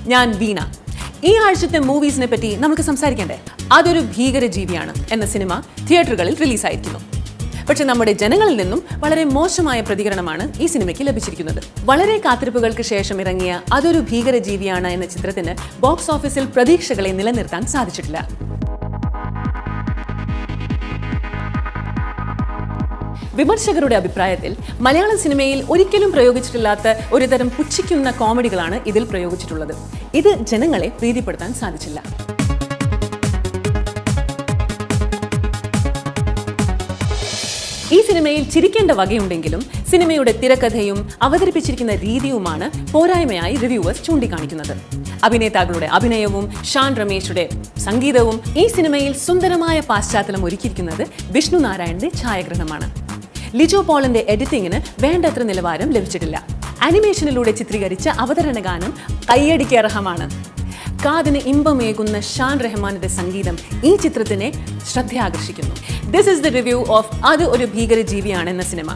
ഞാൻ വീണ. ഈ ആഴ്ചത്തെ മൂവീസിനെ പറ്റി നമുക്ക് സംസാരിക്കണ്ടേ? അതൊരു ഭീകരജീവിയാണ് എന്ന സിനിമ തിയേറ്ററുകളിൽ റിലീസായിരിക്കുന്നു. പക്ഷെ നമ്മുടെ ജനങ്ങളിൽ നിന്നും വളരെ മോശമായ പ്രതികരണമാണ് ഈ സിനിമയ്ക്ക് ലഭിച്ചിരിക്കുന്നത്. വളരെ കാത്തിരിപ്പുകൾക്ക് ശേഷം ഇറങ്ങിയ അതൊരു ഭീകരജീവിയാണ് എന്ന ചിത്രത്തിന് ബോക്സ് ഓഫീസിൽ പ്രതീക്ഷകളെ നിലനിർത്താൻ സാധിച്ചിട്ടില്ല. വിമർശകരുടെ അഭിപ്രായത്തിൽ മലയാളം സിനിമയിൽ ഒരിക്കലും പ്രയോഗിച്ചിട്ടില്ലാത്ത ഒരുതരം പുച്ഛിക്കുന്ന കോമഡികളാണ് ഇതിൽ പ്രയോഗിച്ചിട്ടുള്ളത്. ഇത് ജനങ്ങളെ പ്രീതിപ്പെടുത്താൻ സാധിച്ചില്ല. ഈ സിനിമയിൽ ചിരിക്കേണ്ട വകയുണ്ടെങ്കിലും സിനിമയുടെ തിരക്കഥയും അവതരിപ്പിച്ചിരിക്കുന്ന രീതിയുമാണ് പോരായ്മയായി റിവ്യൂവേഴ്സ് ചൂണ്ടിക്കാണിക്കുന്നത്. അഭിനേതാക്കളുടെ അഭിനയവും ഷാൻ രമേശുടെ സംഗീതവും ഈ സിനിമയിൽ സുന്ദരമായ പശ്ചാത്തലം ഒരുക്കിയിരിക്കുന്നത് വിഷ്ണു നാരായണന്റെ ഛായാഗ്രഹണമാണ്. ലിജോ പോളിന്റെ എഡിറ്റിംഗിന് വേണ്ടത്ര നിലവാരം ലഭിച്ചിട്ടില്ല. ആനിമേഷനിലൂടെ ചിത്രീകരിച്ച അവതരണ ഗാനം കയ്യടിക്ക് അർഹമാണ്. കാതിന് ഇമ്പമേകുന്ന ഷാൻ റഹ്മാന്റെ സംഗീതം ഈ ചിത്രത്തിനെ ശ്രദ്ധയാകർഷിക്കുന്നു. This is the review of അത് ഒരു ഭീകരജീവിയാണ് എന്ന സിനിമ.